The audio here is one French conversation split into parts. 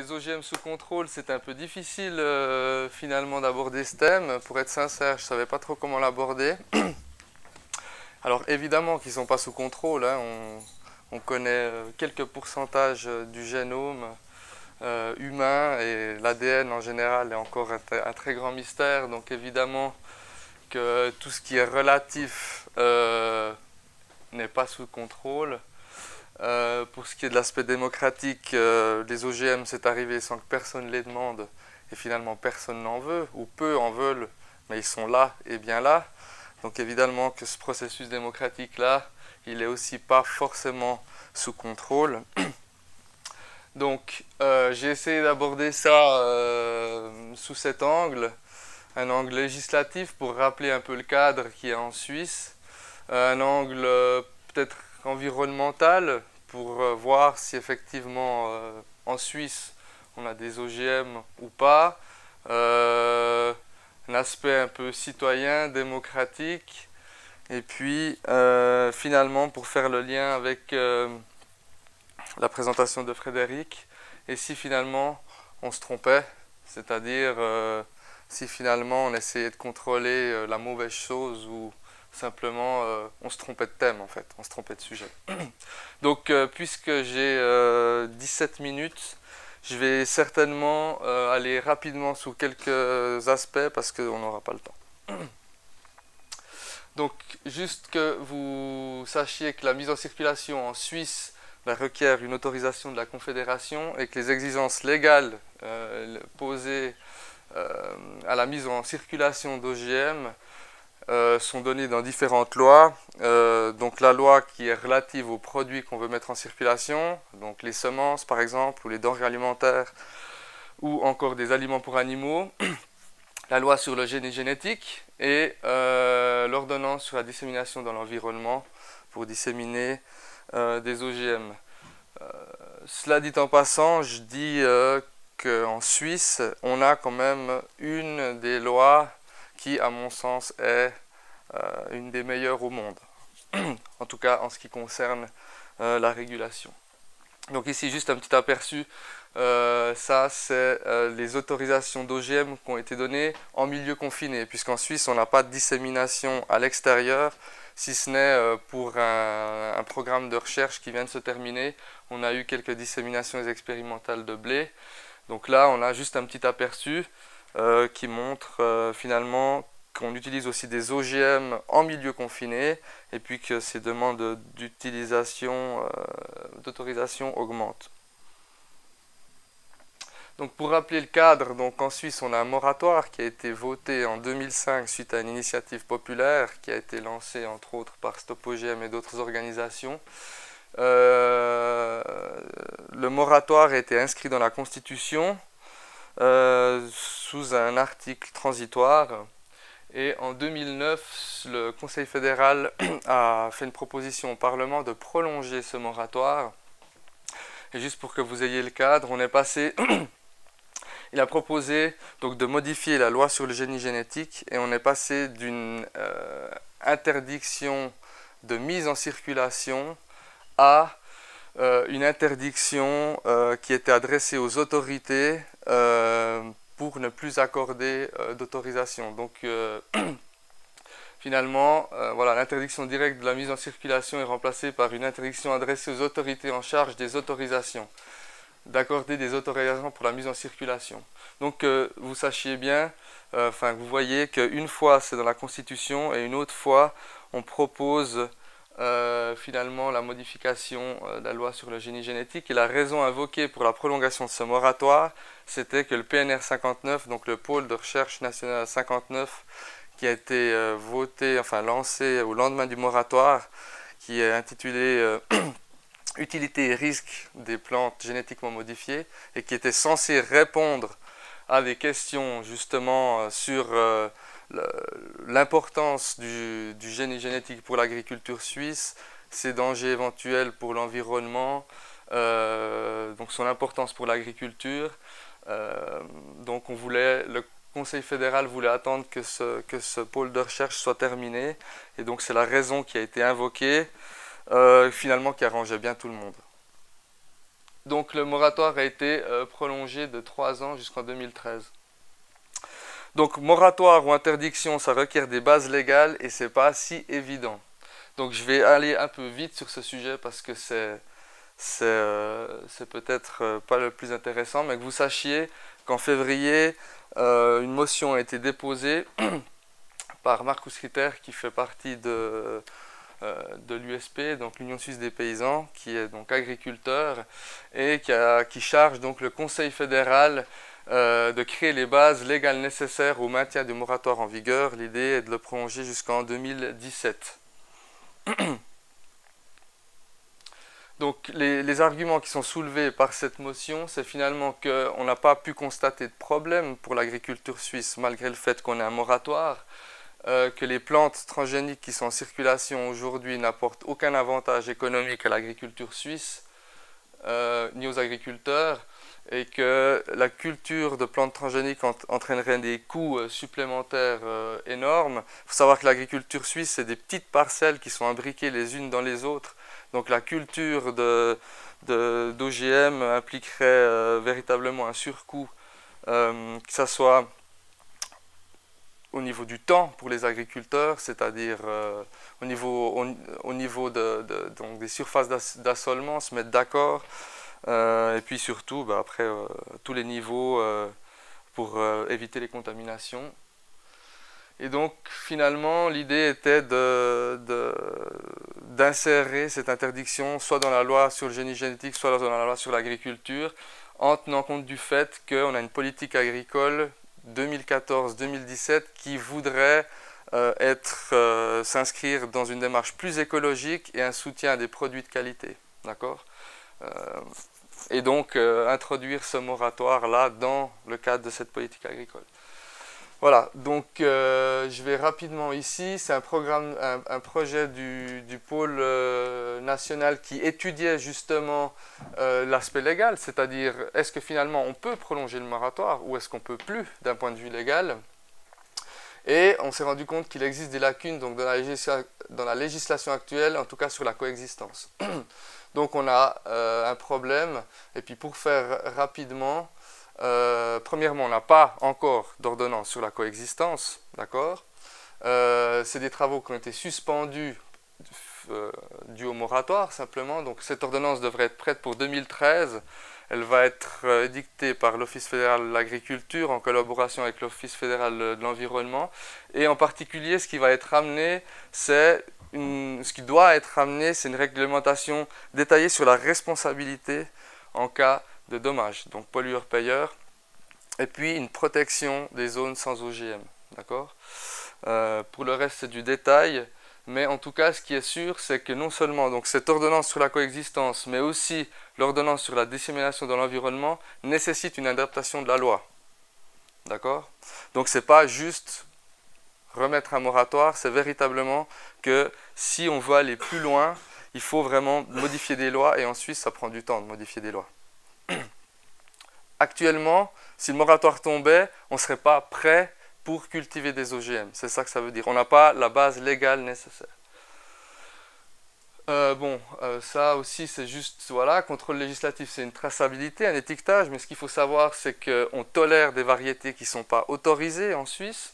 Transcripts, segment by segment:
les OGM sous contrôle, c'est un peu difficile finalement d'aborder ce thème. Pour être sincère, je ne savais pas trop comment l'aborder. Alors évidemment qu'ils ne sont pas sous contrôle, hein. On connaît quelques pourcentages du génome humain et l'ADN en général est encore un très grand mystère. Donc évidemment que tout ce qui est relatif n'est pas sous contrôle. Pour ce qui est de l'aspect démocratique, les OGM c'est arrivé sans que personne les demande et finalement personne n'en veut, ou peu en veulent, mais ils sont là et bien là. Donc évidemment que ce processus démocratique là, il est aussi pas forcément sous contrôle. Donc j'ai essayé d'aborder ça sous cet angle, un angle législatif pour rappeler un peu le cadre qui est en Suisse, un angle peut-être environnemental pour voir si effectivement en Suisse on a des OGM ou pas, un aspect un peu citoyen, démocratique, et puis finalement pour faire le lien avec la présentation de Frédéric, et si finalement on se trompait, c'est-à-dire si finalement on essayait de contrôler la mauvaise chose ou simplement on se trompait de thème en fait, on se trompait de sujet. Donc puisque j'ai 17 minutes, je vais certainement aller rapidement sous quelques aspects parce qu'on n'aura pas le temps. Donc juste que vous sachiez que la mise en circulation en Suisse requiert une autorisation de la Confédération et que les exigences légales posées à la mise en circulation d'OGM sont données dans différentes lois. Donc la loi qui est relative aux produits qu'on veut mettre en circulation, donc les semences par exemple, ou les denrées alimentaires, ou encore des aliments pour animaux, la loi sur le génie génétique et l'ordonnance sur la dissémination dans l'environnement pour disséminer des OGM. Cela dit en passant, je dis qu'en Suisse, on a quand même une des lois qui, à mon sens, est une des meilleures au monde, en tout cas en ce qui concerne la régulation. Donc ici, juste un petit aperçu, ça c'est les autorisations d'OGM qui ont été données en milieu confiné, puisqu'en Suisse, on n'a pas de dissémination à l'extérieur, si ce n'est pour un programme de recherche qui vient de se terminer. On a eu quelques disséminations expérimentales de blé. Donc là, on a juste un petit aperçu qui montre finalement qu'on utilise aussi des OGM en milieu confiné et puis que ces demandes d'utilisation, d'autorisation augmentent. Donc pour rappeler le cadre, donc en Suisse on a un moratoire qui a été voté en 2005 suite à une initiative populaire qui a été lancée entre autres par Stop OGM et d'autres organisations. Le moratoire a été inscrit dans la Constitution sous un article transitoire. Et en 2009, le Conseil fédéral a fait une proposition au Parlement de prolonger ce moratoire. Et juste pour que vous ayez le cadre, on est passé... Il a proposé donc de modifier la loi sur le génie génétique et on est passé d'une interdiction de mise en circulation à une interdiction qui était adressée aux autorités pour ne plus accorder d'autorisation. Donc finalement, voilà, l'interdiction directe de la mise en circulation est remplacée par une interdiction adressée aux autorités en charge des autorisations, d'accorder des autorisations pour la mise en circulation. Donc vous sachiez bien, vous voyez qu'une fois c'est dans la Constitution et une autre fois on propose finalement la modification de la loi sur le génie génétique. Et la raison invoquée pour la prolongation de ce moratoire, c'était que le PNR 59, donc le pôle de recherche national 59, qui a été lancé au lendemain du moratoire, qui est intitulé Utilité et risques des plantes génétiquement modifiées, et qui était censé répondre à des questions justement sur l'importance du génie génétique pour l'agriculture suisse, ses dangers éventuels pour l'environnement, donc son importance pour l'agriculture. Donc le Conseil fédéral voulait attendre que ce pôle de recherche soit terminé, et donc c'est la raison qui a été invoquée, finalement qui arrangeait bien tout le monde. Donc le moratoire a été prolongé de 3 ans jusqu'en 2013. Donc moratoire ou interdiction, ça requiert des bases légales et c'est pas si évident. Donc je vais aller un peu vite sur ce sujet parce que c'est peut-être pas le plus intéressant, mais que vous sachiez qu'en février, une motion a été déposée par Marcus Ritter qui fait partie de l'USP, donc l'Union Suisse des Paysans, qui est donc agriculteur et qui charge donc le Conseil fédéral de créer les bases légales nécessaires au maintien du moratoire en vigueur. L'idée est de le prolonger jusqu'en 2017. Donc les arguments qui sont soulevés par cette motion, c'est finalement qu'on n'a pas pu constater de problème pour l'agriculture suisse malgré le fait qu'on ait un moratoire, que les plantes transgéniques qui sont en circulation aujourd'hui n'apportent aucun avantage économique à l'agriculture suisse, ni aux agriculteurs, et que la culture de plantes transgéniques entraînerait des coûts supplémentaires énormes. Il faut savoir que l'agriculture suisse, c'est des petites parcelles qui sont imbriquées les unes dans les autres. Donc la culture d'OGM impliquerait véritablement un surcoût, que ce soit au niveau du temps pour les agriculteurs, c'est-à-dire au niveau donc des surfaces d'assolement, se mettre d'accord, et puis surtout après tous les niveaux pour éviter les contaminations. Et donc finalement l'idée était d'insérer cette interdiction soit dans la loi sur le génie génétique, soit dans la loi sur l'agriculture, en tenant compte du fait qu'on a une politique agricole 2014-2017 qui voudrait s'inscrire dans une démarche plus écologique et un soutien à des produits de qualité. D'accord ? Et donc introduire ce moratoire-là dans le cadre de cette politique agricole. Voilà, donc je vais rapidement ici, c'est un projet du pôle national qui étudiait justement l'aspect légal, c'est-à-dire est-ce que finalement on peut prolonger le moratoire ou est-ce qu'on ne peut plus d'un point de vue légal. Et on s'est rendu compte qu'il existe des lacunes donc, dans la législation actuelle, en tout cas sur la coexistence. Donc on a un problème, et puis pour faire rapidement, premièrement, on n'a pas encore d'ordonnance sur la coexistence, d'accord. C'est des travaux qui ont été suspendus dû au moratoire simplement, donc cette ordonnance devrait être prête pour 2013. Elle va être édictée par l'Office fédéral de l'agriculture en collaboration avec l'Office fédéral de l'environnement, et en particulier ce qui va être amené, c'est une réglementation détaillée sur la responsabilité en cas de dommages, donc pollueur-payeur, et puis une protection des zones sans OGM, d'accord. Pour le reste, c'est du détail, mais en tout cas, ce qui est sûr, c'est que non seulement donc, cette ordonnance sur la coexistence, mais aussi l'ordonnance sur la dissémination dans l'environnement nécessite une adaptation de la loi, d'accord. Donc, c'est pas juste remettre un moratoire, c'est véritablement que si on veut aller plus loin, il faut vraiment modifier des lois, et en Suisse, ça prend du temps de modifier des lois. Actuellement, si le moratoire tombait, on ne serait pas prêt pour cultiver des OGM. C'est ça que ça veut dire. On n'a pas la base légale nécessaire. Ça aussi, c'est juste, voilà, contrôle législatif, c'est une traçabilité, un étiquetage, mais ce qu'il faut savoir, c'est qu'on tolère des variétés qui ne sont pas autorisées en Suisse.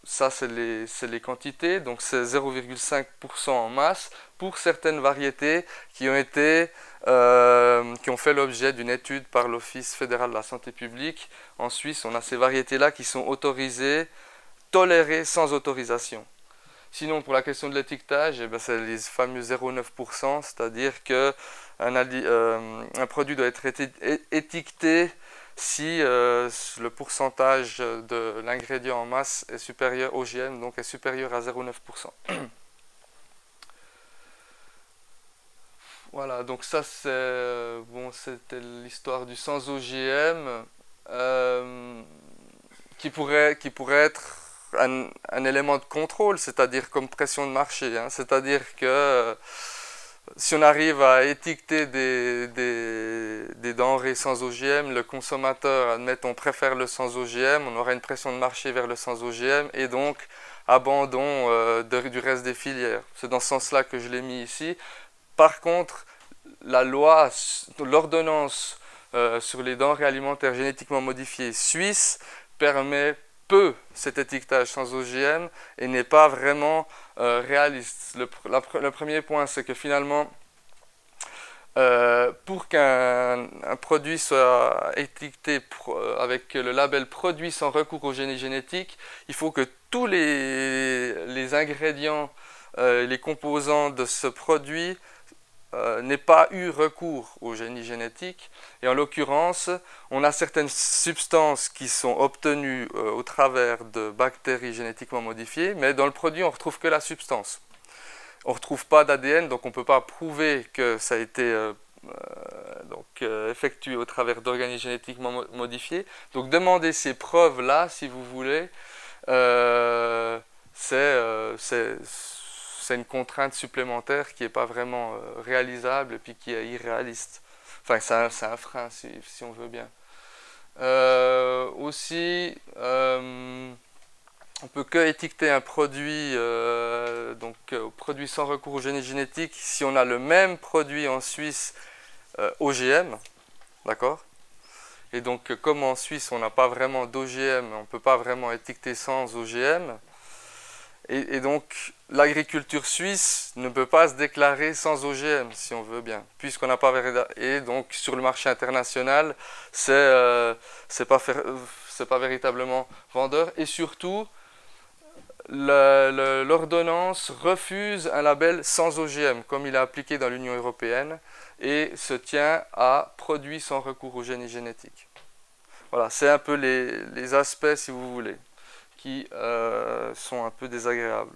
Ça, c'est les quantités, donc c'est 0,5% en masse pour certaines variétés qui ont fait l'objet d'une étude par l'Office fédéral de la santé publique. En Suisse, on a ces variétés-là qui sont autorisées, tolérées sans autorisation. Sinon, pour la question de l'étiquetage, c'est les fameux 0,9%, c'est-à-dire qu'un produit doit être étiqueté si le pourcentage de l'ingrédient en masse est supérieur au OGM, donc est supérieur à 0,9%. Voilà, donc ça c'était l'histoire du sans OGM, qui pourrait être un élément de contrôle, c'est-à-dire comme pression de marché, hein. C'est-à-dire que si on arrive à étiqueter des denrées sans OGM, le consommateur, admettons, préfère le sans OGM, on aura une pression de marché vers le sans OGM et donc abandon du reste des filières. C'est dans ce sens-là que je l'ai mis ici. Par contre, la loi, l'ordonnance sur les denrées alimentaires génétiquement modifiées suisse permet peu cet étiquetage sans OGM et n'est pas vraiment réaliste. Le premier point, c'est que finalement, pour qu'un produit soit étiqueté avec le label produit sans recours au génie génétique, il faut que tous les ingrédients, les composants de ce produit n'aient pas eu recours au génie génétique. Et en l'occurrence, on a certaines substances qui sont obtenues au travers de bactéries génétiquement modifiées, mais dans le produit, on ne retrouve que la substance. On ne retrouve pas d'ADN, donc on ne peut pas prouver que ça a été effectué au travers d'organismes génétiquement modifiés. Donc demander ces preuves-là, si vous voulez, c'est une contrainte supplémentaire qui n'est pas vraiment réalisable et puis qui est irréaliste. Enfin, c'est un frein, si on veut bien. Aussi, on peut que étiqueter un produit, produit sans recours au génie génétique, si on a le même produit en Suisse OGM, d'accord? Et donc, comme en Suisse, on n'a pas vraiment d'OGM, on ne peut pas vraiment étiqueter sans OGM. Et donc, l'agriculture suisse ne peut pas se déclarer sans OGM, si on veut bien, puisqu'on n'a pas... Et donc, sur le marché international, c'est pas véritablement vendeur. Et surtout, l'ordonnance refuse un label sans OGM, comme il est appliqué dans l'Union européenne, et se tient à produits sans recours au génie génétique. Voilà, c'est un peu les aspects, si vous voulez, qui sont un peu désagréables.